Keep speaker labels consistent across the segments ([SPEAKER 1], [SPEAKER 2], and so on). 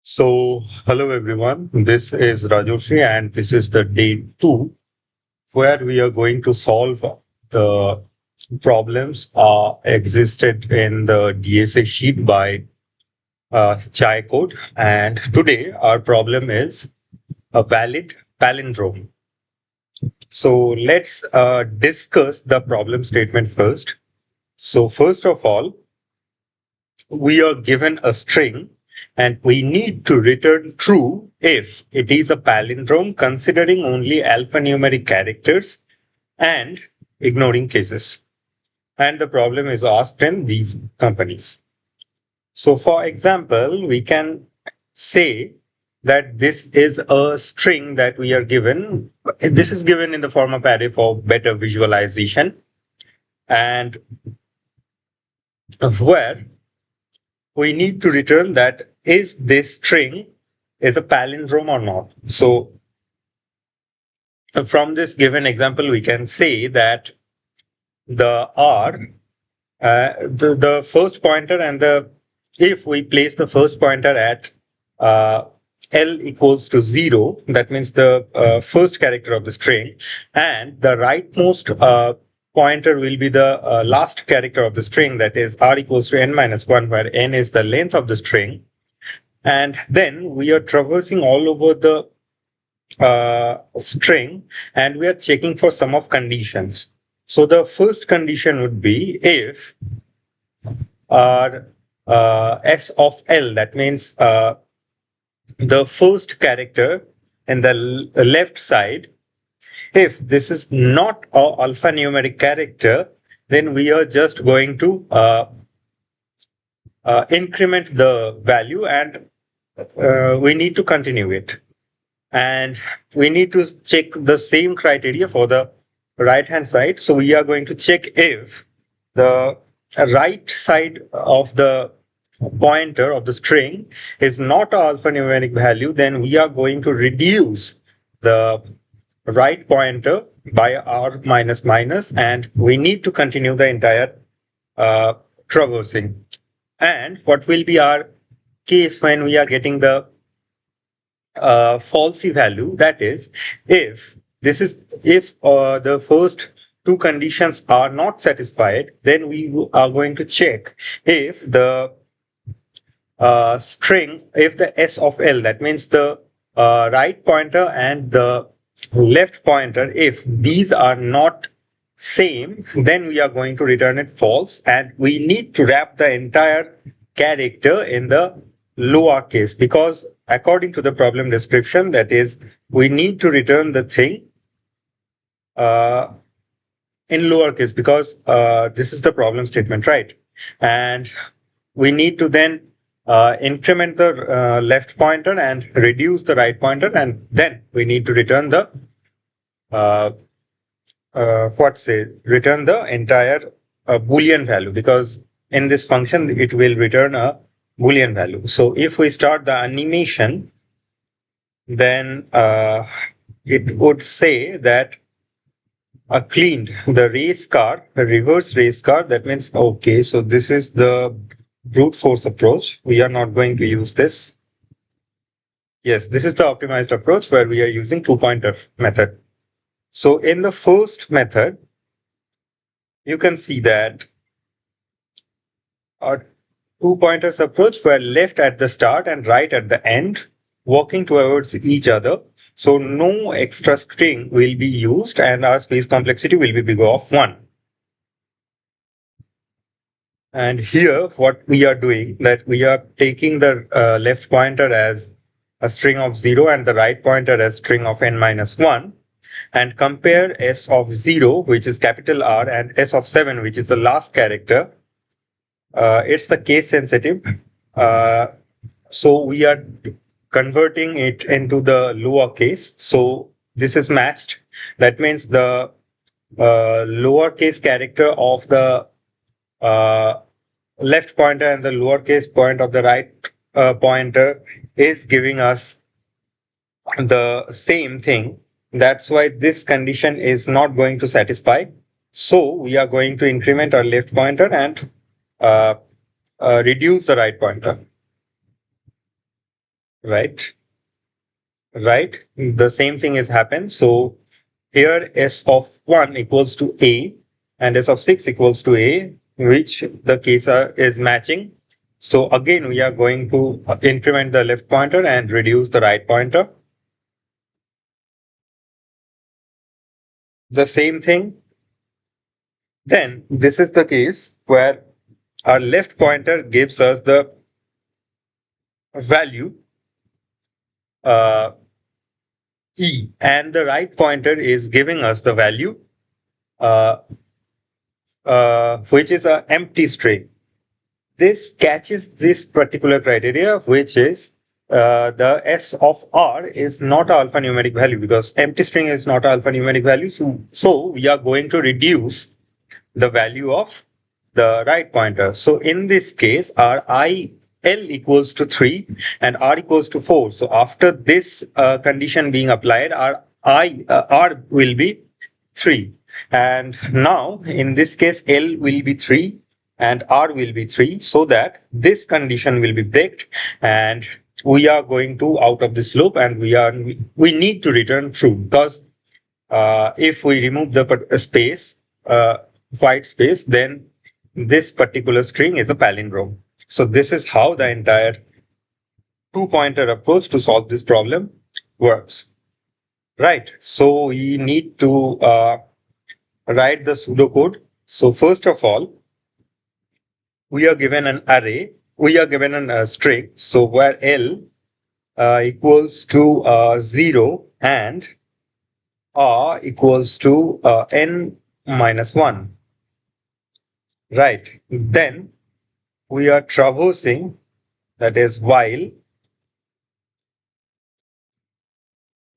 [SPEAKER 1] Hello everyone. This is Rajoshi, and this is the day 2 where we are going to solve the problems existed in the DSA sheet by Chai code. And today our problem is a valid palindrome. So let's discuss the problem statement first. So first of all, we are given a string and we need to return true if it is a palindrome considering only alphanumeric characters and ignoring cases. And the problem is asked in these companies. So for example, we can say that this is a string that we are given. This is given in the form of array for better visualization, and where we need to return that is this string is a palindrome or not. So from this given example, we can say that the R, the first pointer and if we place the first pointer at L equals to 0, that means the first character of the string, and the rightmost pointer will be the last character of the string, that is R equals to n minus 1, where n is the length of the string. And then we are traversing all over the string and we are checking for sum of conditions. So the first condition would be if our S of L, that means the first character in the left side, if this is not an alphanumeric character, then we are just going to increment the value and we need to continue it. And we need to check the same criteria for the right hand side. So we are going to check if the right side of the pointer of the string is not an alphanumeric value, then we are going to reduce the right pointer by r minus minus, and we need to continue the entire traversing. And what will be our case when we are getting the falsy value? That is, if the first two conditions are not satisfied, then we are going to check if the string, if the S of L, that means the right pointer and the left pointer, if these are not same, then we are going to return it false, and we need to wrap the entire character in the lowercase, because according to the problem description, that is, we need to return the thing in lowercase, because this is the problem statement, right? And we need to then increment the left pointer and reduce the right pointer, and then we need to return the return the entire boolean value, because in this function it will return a boolean value. So if we start the animation, then it would say that a cleaned the race car, the reverse race car. That means, okay, so this is the brute force approach. We are not going to use this. Yes, this is the optimized approach where we are using two-pointer method. So in the first method, you can see that our two-pointers approach were left at the start and right at the end, working towards each other. So no extra string will be used and our space complexity will be bigger of 1. And here what we are doing, that we are taking the left pointer as a string of 0 and the right pointer as string of n minus 1, and compare S of 0, which is capital R, and S of 7, which is the last character. It's the case sensitive. So we are converting it into the lowercase. So this is matched. That means the lowercase character of the left pointer and the lowercase point of the right pointer is giving us the same thing. That's why this condition is not going to satisfy. So we are going to increment our left pointer and reduce the right pointer. right? Right? The same thing has happened. So here s of 1 equals to a and s of 6 equals to a, which the case is matching. So again, we are going to increment the left pointer and reduce the right pointer. The same thing. Then this is the case where our left pointer gives us the value uh, e, and the right pointer is giving us the value uh, which is an empty string. This catches this particular criteria, which is the s of r is not an alphanumeric value, because empty string is not an alphanumeric value. So we are going to reduce the value of the right pointer. So in this case, our l equals to 3 and r equals to 4. So after this condition being applied, our r will be 3. And now in this case, l will be 3 and r will be 3, so that this condition will be breaked and we are going to out of this loop, and we need to return true, because if we remove the space, white space, then this particular string is a palindrome. So this is how the entire two-pointer approach to solve this problem works. Right. So we need to write the pseudocode. So first of all, we are given an array. We are given a string. So where L equals to 0 and R equals to n minus 1. Right. Then we are traversing, that is while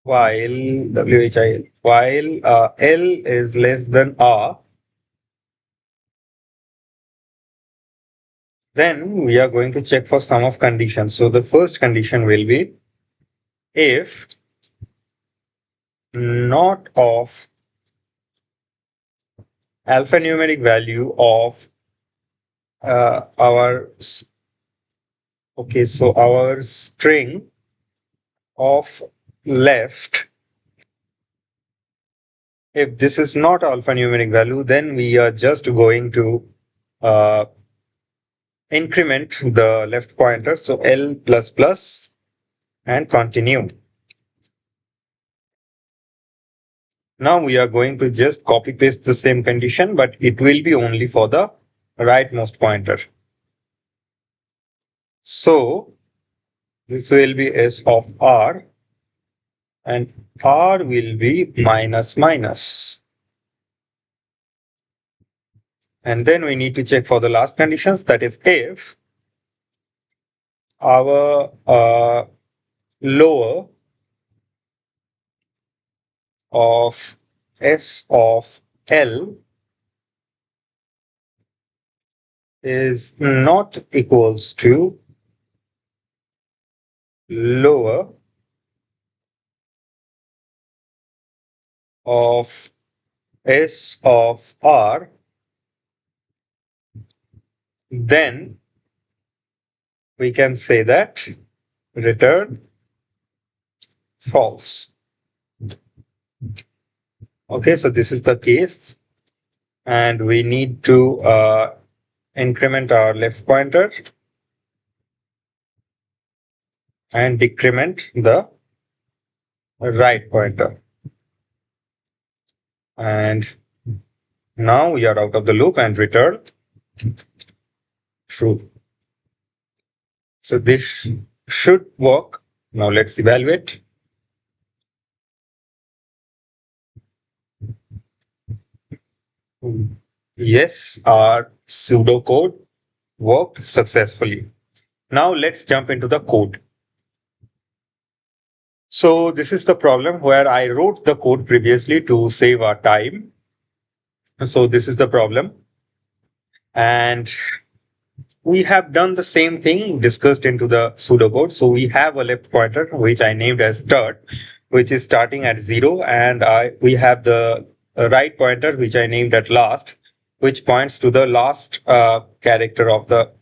[SPEAKER 1] WHIL, while L is less than R, then we are going to check for sum of conditions. So the first condition will be if not of alphanumeric value of our string of left, if this is not alphanumeric value, then we are just going to increment the left pointer, so L plus plus, and continue. Now we are going to just copy paste the same condition, but it will be only for the rightmost pointer. So this will be s of r and r will be minus minus. And then we need to check for the last conditions, that is if our lower of s of L is not equals to lower of s of r, then we can say that return false. Okay, so this is the case, and we need to increment our left pointer and decrement the right pointer. And now we are out of the loop and return true. So this should work. Now let's evaluate. Yes, our pseudocode worked successfully. Now let's jump into the code. So this is the problem where I wrote the code previously to save our time. So this is the problem. And we have done the same thing discussed into the pseudocode. So we have a left pointer, which I named as start, which is starting at 0. And we have the right pointer, which I named at last, which points to the last character of the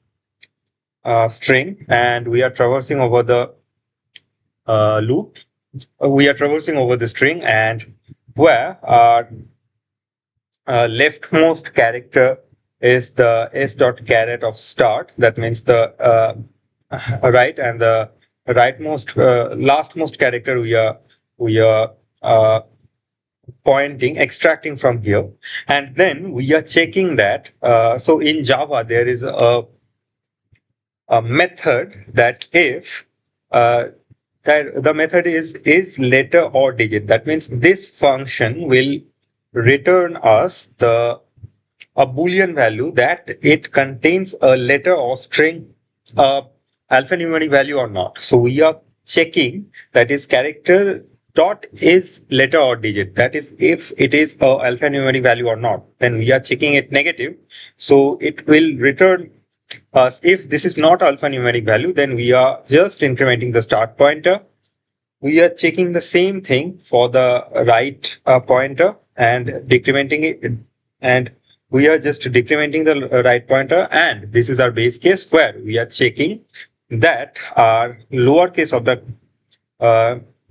[SPEAKER 1] string. And we are traversing over the loop. We are traversing over the string, and where our leftmost character is the s.charAt of start. That means the right, and the rightmost lastmost character we are pointing, extracting from here, and then we are checking that. So in Java, there is a method that if that the method is letter or digit. That means this function will return us a boolean value that it contains a letter or string, alphanumeric value or not. So we are checking that is character dot is letter or digit. That is if it is a alphanumeric value or not. Then we are checking it negative. So it will return us. If this is not alphanumeric value, then we are just incrementing the start pointer. We are checking the same thing for the right pointer and decrementing it, and we are just decrementing the right pointer, and this is our base case where we are checking that our lowercase of the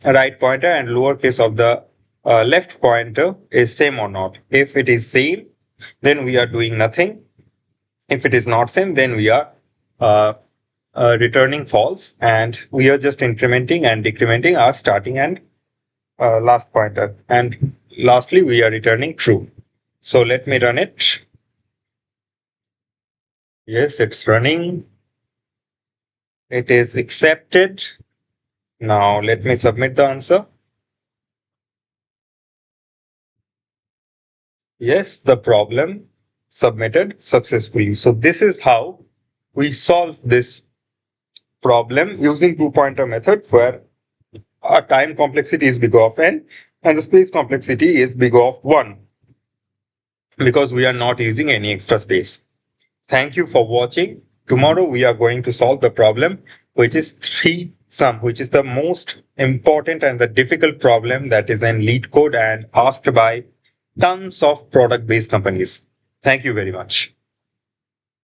[SPEAKER 1] right pointer and lowercase of the left pointer is same or not. If it is same, then we are doing nothing. If it is not same, then we are returning false, and we are just incrementing and decrementing our starting and last pointer. And lastly, we are returning true. So let me run it. Yes, it's running. It is accepted. Now let me submit the answer. Yes, the problem submitted successfully. So this is how we solve this problem using two pointer method, where our time complexity is big O of n and the space complexity is big O of 1, because we are not using any extra space. Thank you for watching. Tomorrow we are going to solve the problem which is 3 sum, which is the most important and the difficult problem that is in lead code and asked by tons of product based companies. Thank you very much.